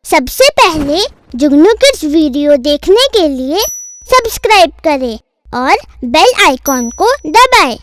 सबसे पहले जुगनू kids video देखने के लिए सब्सक्राइब करें और बेल आइकॉन को दबाएं।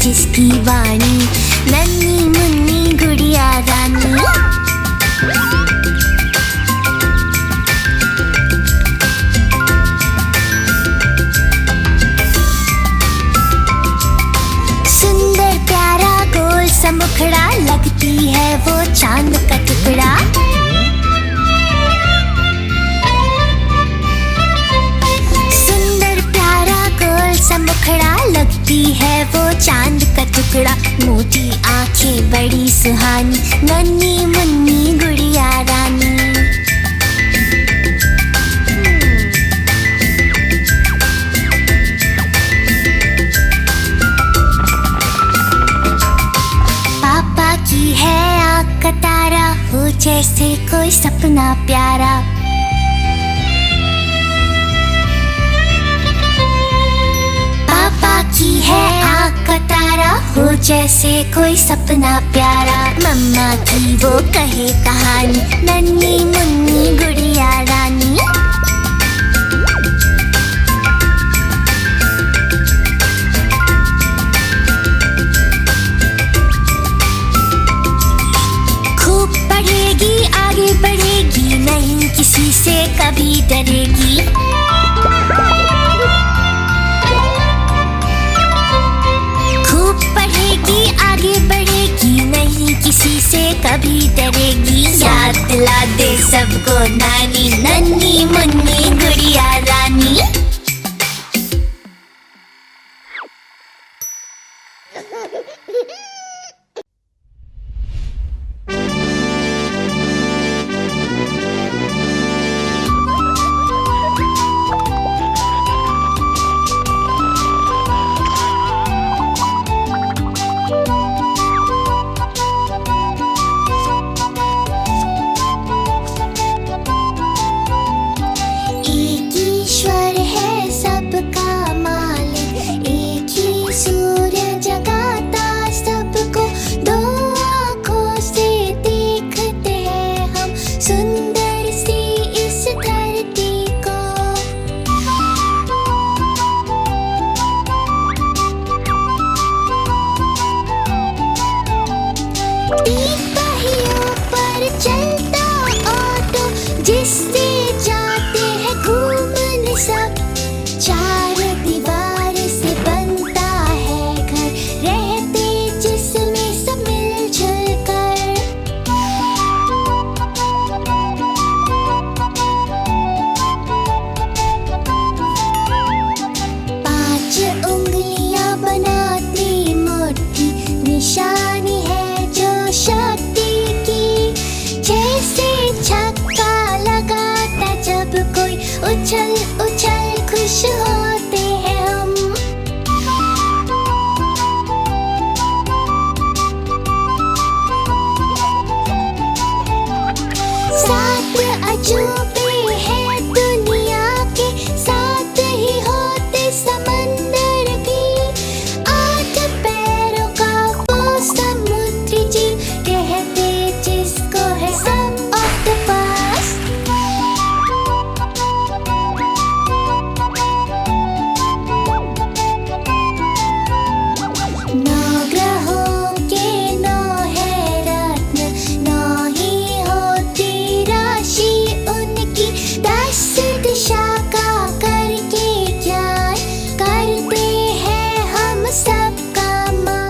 जिसकी वाणी नन्ही मुन्नी गुड़िया रानी। सुंदर प्यारा गोल सा मुखड़ा, लगती है वो चांद का टुकड़ा। सुंदर प्यारा गोल सा मुखड़ा, लगती है वो चांद का टुकड़ा। मोटी आंखें बड़ी सुहानी, नन्ही मुन्नी गुड़िया रानी। जैसे कोई सपना प्यारा। पापा की है आँख का तारा, हो जैसे कोई सपना प्यारा। मम्मा की वो कहे कहानी, नन्ही मुन्नी गुड़िया रानी। खूब पढ़ेगी आगे बढ़ेगी, नहीं किसी से कभी डरेगी। खूब पढ़ेगी आगे बढ़ेगी, नहीं किसी से कभी डरेगी। याद दिला दे सबको नानी, नन्ही मुन्नी गुड़िया रानी। जिससे जाते हैं घूमने सब, चार दीवार से बनता है घर, रहते जिसमें सब मिलजुल कर। 5 उंगलियां बनाती मुट्ठी, निशानी है जो शक्ति की। जैसे छक्का लगाता जब कोई, उछल उछल खुश होते हैं हम। सात अजूबे हैं दुनिया के, साथ ही होते समंदर भी। 8 पैरों का वो समुद्री जीव, कहते जिसको है सब ऑक्टोपस। 9 ग्रहों के 9 है रत्न, 9 ही होती राशि उनकी। 10 दिशा का करके ज्ञान, करते हैं हम सबका मान।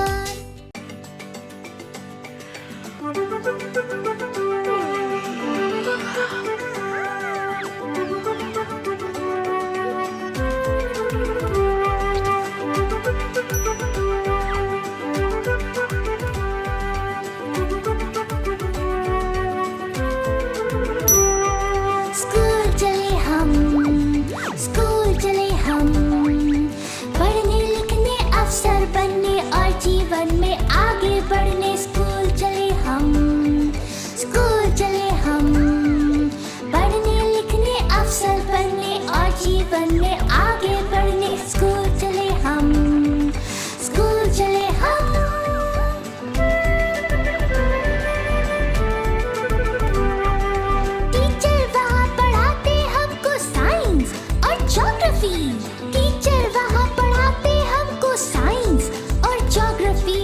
स्कूल चले हम, स्कूल चले हम, पढ़ने लिखने अफसर बनने और जीवन में आगे बढ़ने। स्कूल चले हम, स्कूल चले हम, पढ़ने लिखने अफसर बनने और जीवन में आगे बढ़ने। स्कूल चले हम, स्कूल चले हम। टीचर वहाँ पढ़ाते हमको साइंस और ज्योग्राफी। टीचर वहाँ पढ़ाते हमको साइंस और ज्योग्राफी।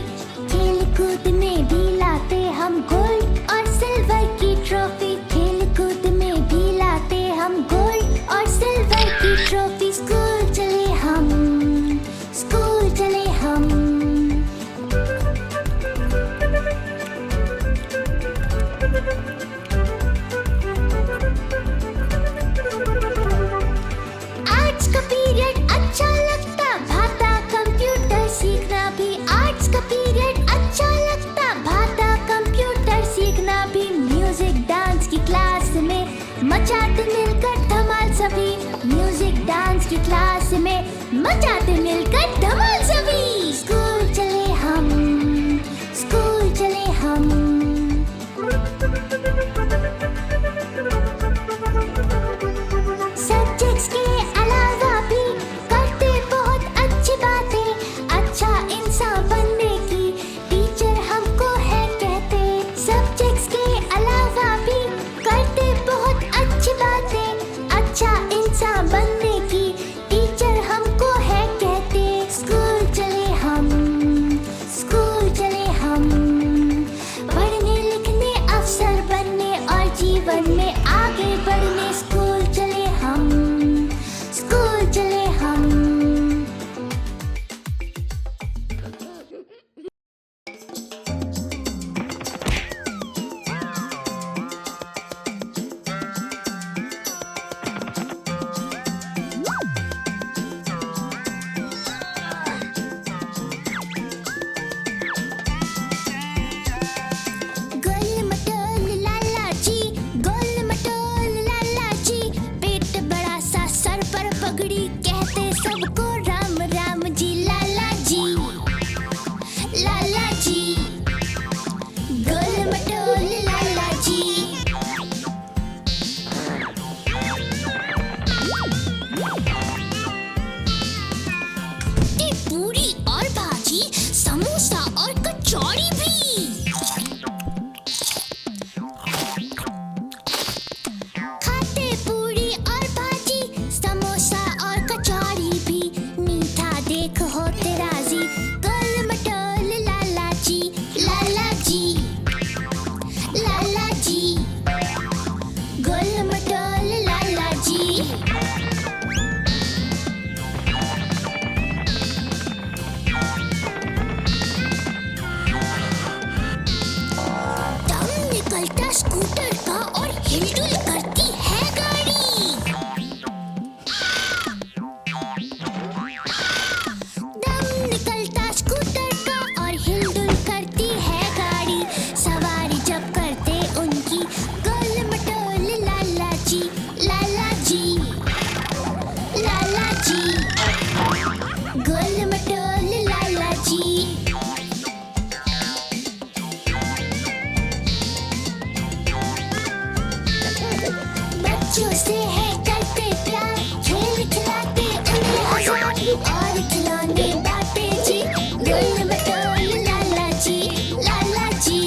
खेल कूद में भी लाते हम गोल्ड और सिल्वर की ट्रॉफी। खेल कूद में भी लाते हम गोल्ड और सिल्वर की ट्रॉफी। स्कूल चले हम, स्कूल चले हम। आर्ट्स का पीरियड अच्छा लगता, भाता कंप्यूटर सीखना भी। आर्ट्स का पीरियड अच्छा लगता, भाता कंप्यूटर सीखना भी। म्यूजिक डांस की क्लास में मचाते मिलकर धमाल सभी। म्यूजिक डांस की क्लास में मचाते मिलकर धमाल सभी। स्कूल चले हम, स्कूल चले हम। जी, गोल मटोल लाला जी। बच्चों से है करते प्यार, खेल खिलाते उन्हें आजाद और खिलौने बांटे जी, गोल मटोल लाला जी, लाला जी,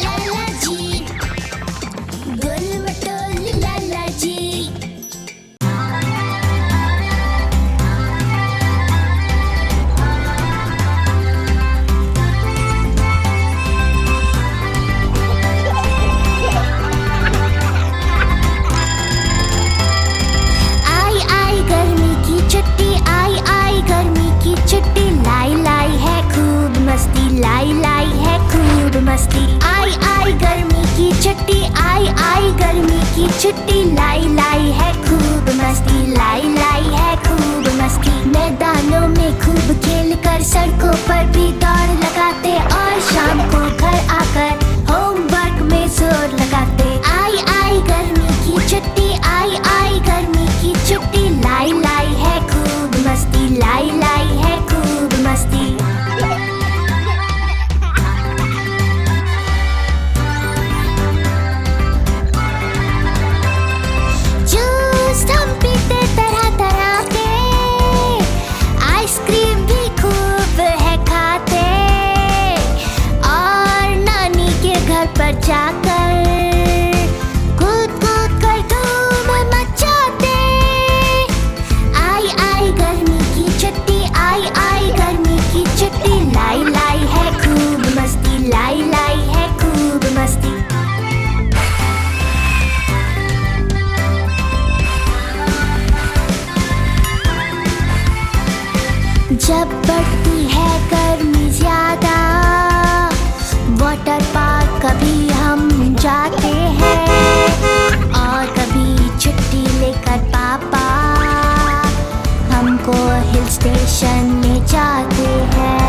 लाला जी, गोल मटोल लाला जी। आई आई गर्मी की छुट्टी, आई आई गर्मी की छुट्टी, लाई लाई है खूब मस्ती, लाई लाई है खूब मस्ती। आई आई गर्मी की छुट्टी, आई आई गर्मी की छुट्टी, लाई लाई है खूब मस्ती, लाई लाई है खूब मस्ती। मैदानों में खूब खेल कर सड़कों पर भी दौड़ लगाते और शाम को घर आकर होमवर्क में जोर लगाते। आई आई गर्मी की छुट्टी, आई आई गर्मी की छुट्टी, लाई लाई है खूब मस्ती, लाई लाई है खूब मस्ती। जूस हम पीते तरह तरह के, आइसक्रीम भी खूब है खाते, और नानी के घर पर जाकर कूद कूद कर धूम मचाते। आई आई गर्मी की छुट्टी, आई आई गर्मी की छुट्टी, लाई लाई है खूब मस्ती, लाई लाई है खूब मस्ती। जब बढ़ती है गर्मी ज्यादा, वाटर पार्क कभी हम जाते हैं, और कभी छुट्टी लेकर पापा हमको हिल स्टेशन ले जाते हैं।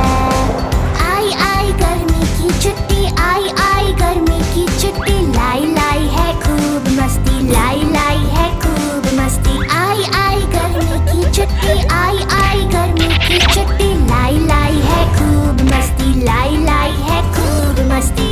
आई आई गर्मी की छुट्टी, आई आई गर्मी की छुट्टी, लाई लाई है खूब मस्ती, लाई लाई है खूब मस्ती। आई आई गर्मी की छुट्टी, आई आई गर्मी की छुट्टी, लाई लाई है खूब मस्ती, लाई लाई है खूब मस्ती।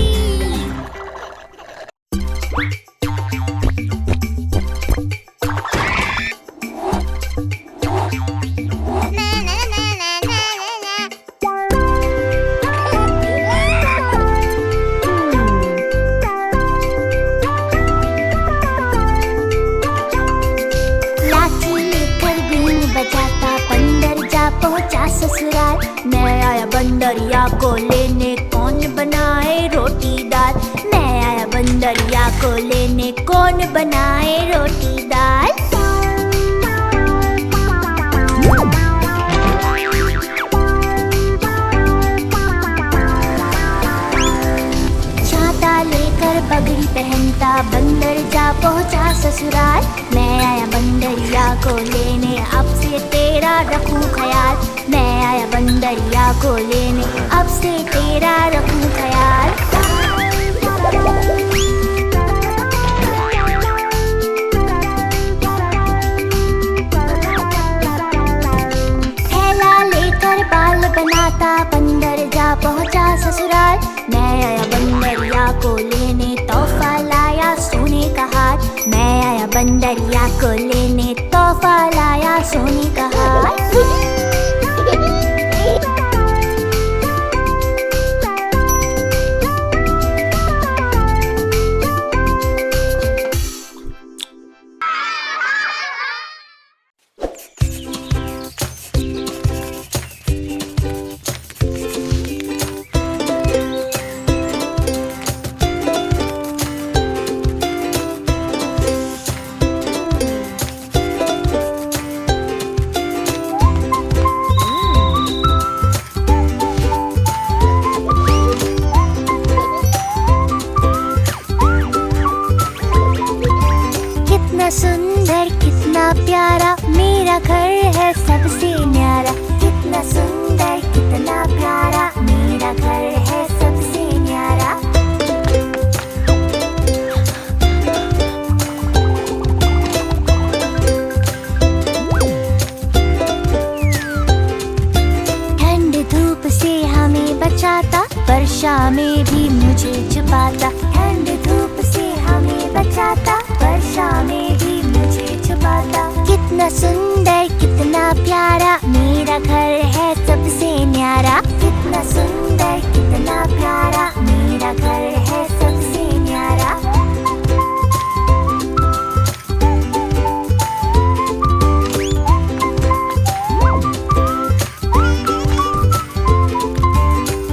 लाठी लेकर बीन बजाता बंदर जा पहुंचा ससुराल। मैं आया बंदरिया को लेने, कौन बनाए रोटी दाल। मैं आया बंदरिया को लेने, कौन बनाए रोटी दाल। छाता लेकर पगड़ी पहनता बंदर जा पहुंचा ससुराल। मैं आया बंदरिया को लेने, अब से तेरा रखूं ख्याल। मैं आया बंदरिया को लेने, अब से तेरा रखूं ख्याल। थैला लेकर बाल बनाता बंदर जा पहुंचा ससुराल। मैं आया बंदरिया को लेने, तोहफा लाया सोने का हार। मैं आया बंदरिया को लेने, तोहफा लाया सोने का हार। वर्षा में भी मुझे छुपाता, ठंड धूप से हमें बचाता, वर्षा में भी मुझे छुपाता। कितना सुंदर कितना प्यारा मेरा घर है सबसे न्यारा, कितना सुंदर कितना प्यारा मेरा घर है सबसे न्यारा।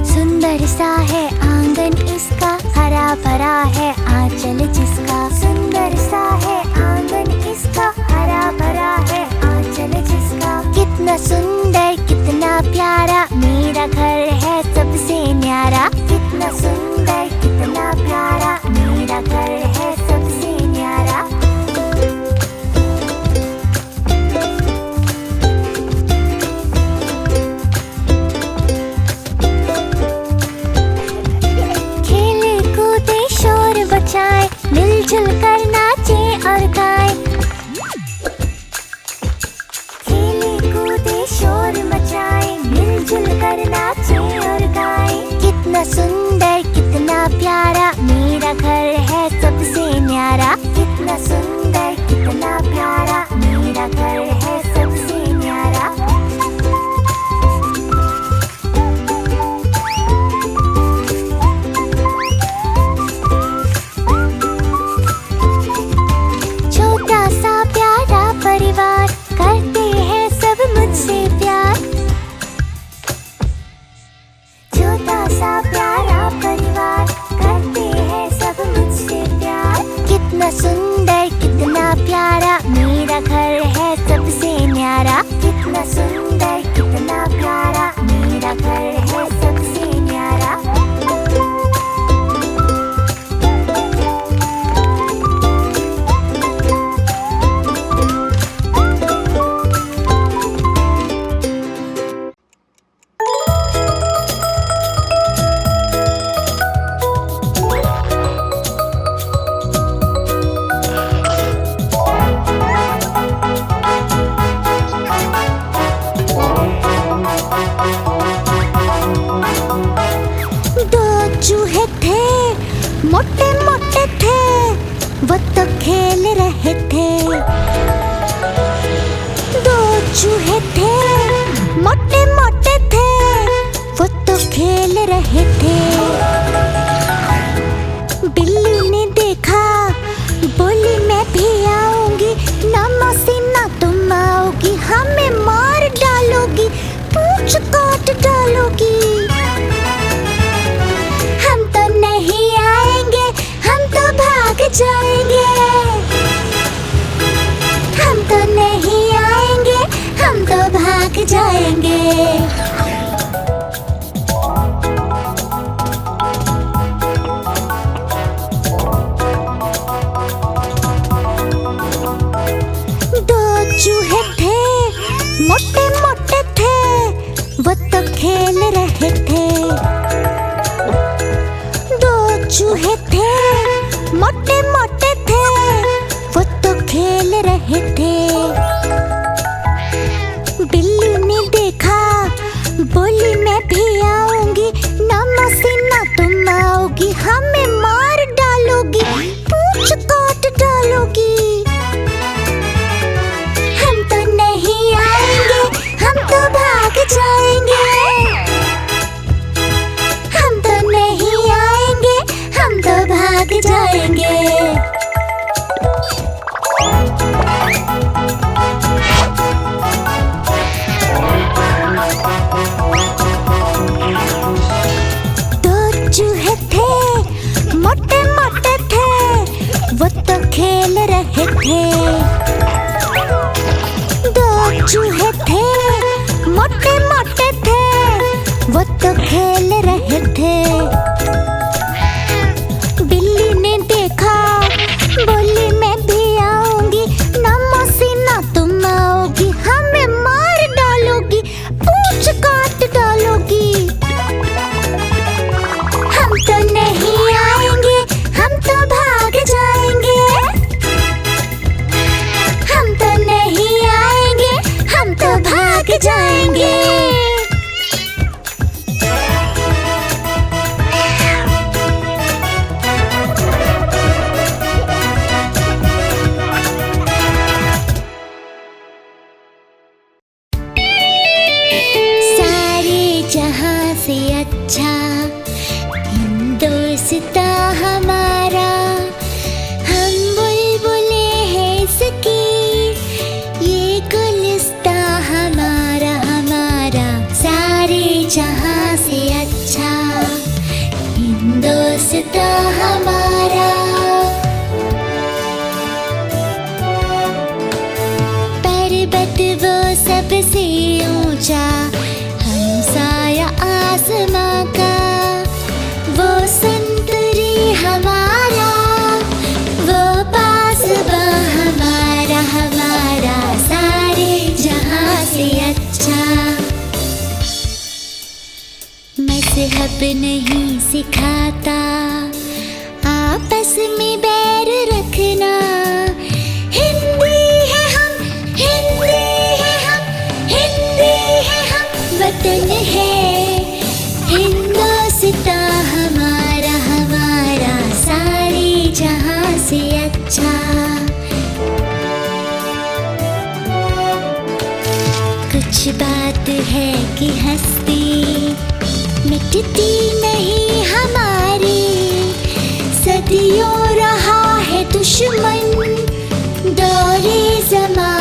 सुंदर सा है आंगन इसका, हरा भरा है आंचल जिसका, सुंदर सा है आंगन इसका, हरा भरा है आंचल जिसका। कितना सुंदर कितना प्यारा मेरा घर है सबसे न्यारा, कितना सुंदर कितना प्यारा मेरा घर है सबसे न्यारा। खेले कूदे शोर बचाए, मिलजुल कर नाचे और गाए, खेले कूदे शोर मचाए, मिलजुल कर नाचे और गाए। कितना सुंदर कितना प्यारा मेरा घर है सबसे न्यारा, कितना सुंदर कितना प्यारा मेरा घर है सबसे न्यारा। छोटा सा प्यारा परिवार, करते हैं सब मुझसे प्यार, छोटा सा प्यारा परिवार, करते हैं सब मुझसे प्यार। कितना सुंदर कितना प्यारा मेरा घर है सबसे न्यारा, कितना सुंदर कितना प्यारा मेरा घर है सबसे न्यारा। चूहे थे मोटे मोटे थे, वो तो खेल रहे थे। दो चूहे थे मोटे मोटे थे, वो तो खेल रहे थे। बिल्ली ने देखा बोली मैं भी आऊंगी, ना मौसी ना तुम आओगी, हमें मार डालोगी, पूंछ काट डालोगी। हम तो नहीं आएंगे, हम तो भाग जाएंगे, हम तो नहीं आएंगे, हम तो भाग जाएंगे। दो चूहे थे मोटे मोटे थे, वो तो खेल रहे थे। दो चूहे थे मोटे मोटे थे, वो तो खेल रहे थे। बिल्ली ने देखा बोली मैं भी आऊंगी, ना मौसी ना तुम आओगी, हमें मार डालोगी, पूंछ काट डालोगी। हम तो नहीं आएंगे, हम तो भाग जाएंगे, हम तो नहीं आएंगे, हम तो भाग जाएंगे। अच्छा। हिंदुस्तां हमारा, हम बुलबुले हैं इसकी, ये गुलिस्तां हमारा हमारा सारे जहां से अच्छा। हिंदुस्तां हमारा। पर्वत वो सबसे ऊंचा, हमसाया आसमां का, वो संतरी हमारा, वो पासबां हमारा हमारा सारे जहां से अच्छा। मज़हब नहीं सिखाता आपस में बैर रखना, हिंदी है हम, हिंदी है हम, हिंदी है हम, वतन है हिंदुस्तां हमारा हमारा सारे जहां से अच्छा। कुछ बात है कि हस्ती मिटती नहीं हमारी, सदियों रहा है दुश्मन दौरे ज़माना